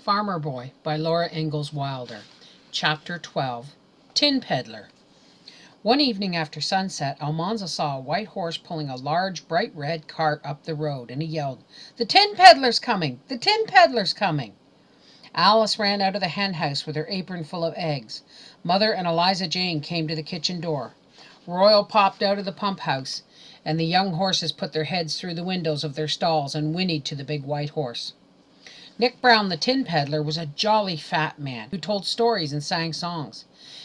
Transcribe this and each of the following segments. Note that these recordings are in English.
Farmer Boy by Laura Ingalls Wilder. Chapter 12. Tin Peddler. One evening after sunset, Almanza saw a white horse pulling a large, bright red cart up the road, and he yelled, "The Tin Peddler's coming! The Tin Peddler's coming!" Alice ran out of the hen house with her apron full of eggs. Mother and Eliza Jane came to the kitchen door. Royal popped out of the pump house, and the young horses put their heads through the windows of their stalls and whinnied to the big white horse. Nick Brown, the Tin Peddler, was a jolly fat man who told stories and sang songs.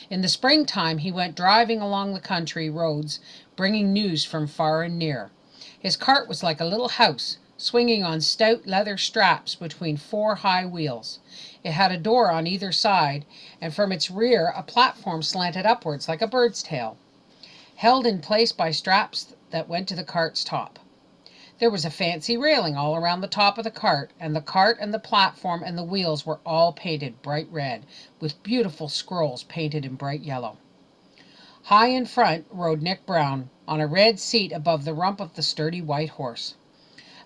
In the springtime he went driving along the country roads, bringing news from far and near. His cart was like a little house, swinging on stout leather straps between four high wheels. It had a door on either side, and from its rear a platform slanted upwards like a bird's tail, held in place by straps that went to the cart's top. There was a fancy railing all around the top of the cart and the platform and the wheels were all painted bright red, with beautiful scrolls painted in bright yellow. High in front rode Nick Brown, on a red seat above the rump of the sturdy white horse.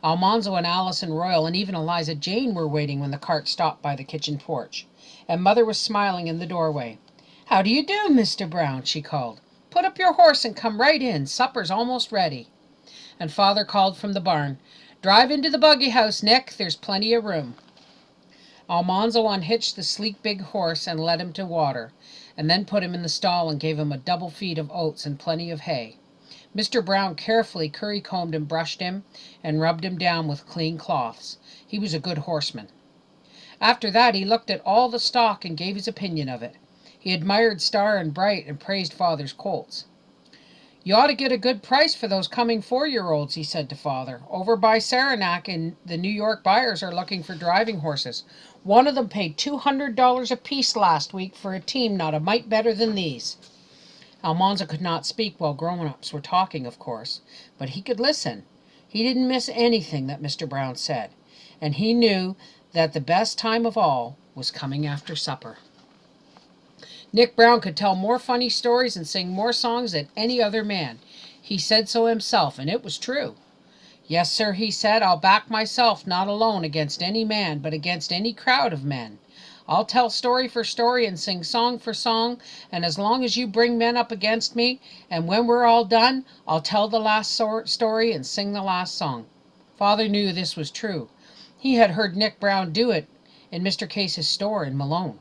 Almanzo and Alice and Royal and even Eliza Jane were waiting when the cart stopped by the kitchen porch, and Mother was smiling in the doorway. "How do you do, Mr. Brown?" she called. "Put up your horse and come right in. Supper's almost ready." And Father called from the barn, "Drive into the buggy house, Nick. There's plenty of room." Almanzo unhitched the sleek big horse and led him to water, and then put him in the stall and gave him a double feed of oats and plenty of hay. Mr. Brown carefully curry-combed and brushed him and rubbed him down with clean cloths. He was a good horseman. After that he looked at all the stock and gave his opinion of it. He admired Star and Bright and praised Father's colts. "You ought to get a good price for those coming 4-year-olds," he said to Father. "Over by Saranac and the New York buyers are looking for driving horses. One of them paid $200 apiece last week for a team not a mite better than these." Almanza could not speak while grown-ups were talking, of course, but he could listen. He didn't miss anything that Mr. Brown said, and he knew that the best time of all was coming after supper. Nick Brown could tell more funny stories and sing more songs than any other man. He said so himself, and it was true. "Yes, sir," he said, "I'll back myself, not alone against any man, but against any crowd of men. I'll tell story for story and sing song for song, and as long as you bring men up against me, and when we're all done, I'll tell the last story and sing the last song." Father knew this was true. He had heard Nick Brown do it in Mr. Case's store in Malone.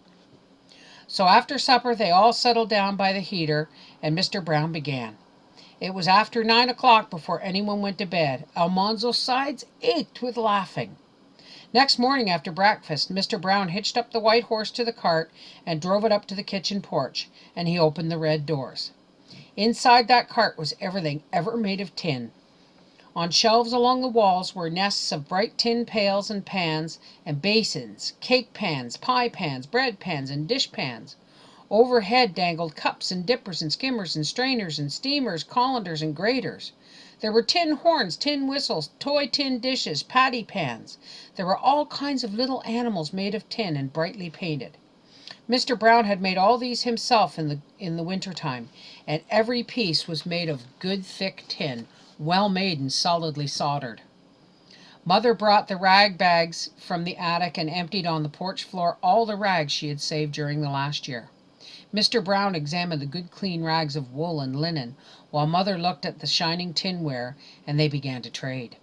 So after supper they all settled down by the heater, and Mr. Brown began. It was after 9 o'clock before anyone went to bed. Almanzo's sides ached with laughing. Next morning after breakfast, Mr. Brown hitched up the white horse to the cart and drove it up to the kitchen porch, and he opened the red doors. Inside that cart was everything ever made of tin. On shelves along the walls were nests of bright tin pails and pans and basins, cake pans, pie pans, bread pans, and dish pans. Overhead dangled cups and dippers and skimmers and strainers and steamers, colanders and graters. There were tin horns, tin whistles, toy tin dishes, patty pans. There were all kinds of little animals made of tin and brightly painted. Mr. Brown had made all these himself in the winter time, and every piece was made of good thick tin, well made and solidly soldered. Mother brought the rag bags from the attic and emptied on the porch floor all the rags she had saved during the last year. Mr. Brown examined the good clean rags of wool and linen, while Mother looked at the shining tinware, and they began to trade.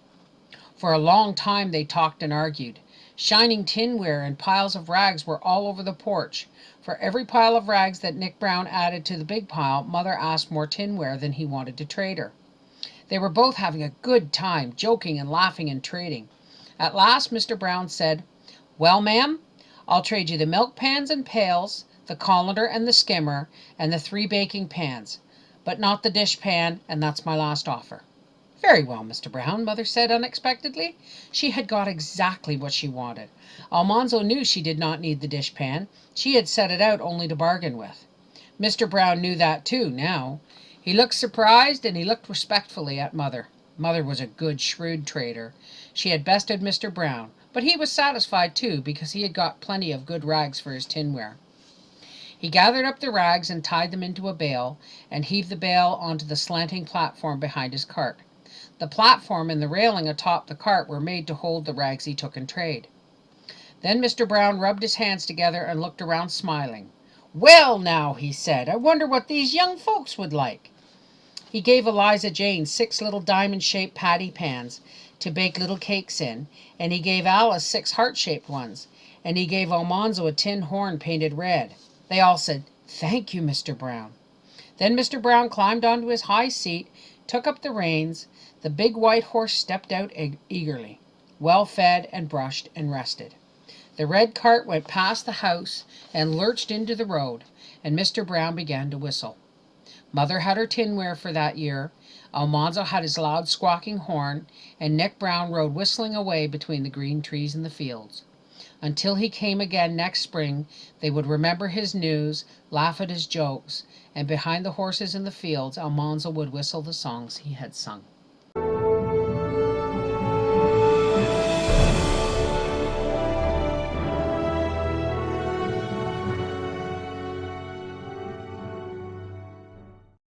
For a long time they talked and argued. Shining tinware and piles of rags were all over the porch. For every pile of rags that Nick Brown added to the big pile, Mother asked more tinware than he wanted to trade her. They were both having a good time, joking and laughing and trading. At last Mr. Brown said, "Well, ma'am, I'll trade you the milk pans and pails, the colander and the skimmer, and the 3 baking pans, but not the dish pan, and that's my last offer." "Very well, Mr. Brown," Mother said unexpectedly. She had got exactly what she wanted. Almanzo knew she did not need the dish pan. She had set it out only to bargain with. Mr. Brown knew that too, now. He looked surprised, and he looked respectfully at Mother. Mother was a good, shrewd trader. She had bested Mr. Brown, but he was satisfied too, because he had got plenty of good rags for his tinware. He gathered up the rags and tied them into a bale, and heaved the bale onto the slanting platform behind his cart. The platform and the railing atop the cart were made to hold the rags he took in trade. Then Mr. Brown rubbed his hands together and looked around smiling. "Well, now," he said, "I wonder what these young folks would like." He gave Eliza Jane 6 little diamond-shaped patty pans to bake little cakes in, and he gave Alice 6 heart-shaped ones, and he gave Almanzo a tin horn painted red. They all said, "Thank you, Mr. Brown." Then Mr. Brown climbed onto his high seat, took up the reins. The big white horse stepped out eagerly, well fed and brushed and rested. The red cart went past the house and lurched into the road, and Mr. Brown began to whistle. Mother had her tinware for that year, Almanzo had his loud squawking horn, and Nick Brown rode whistling away between the green trees in the fields. Until he came again next spring, they would remember his news, laugh at his jokes, and behind the horses in the fields Almanzo would whistle the songs he had sung.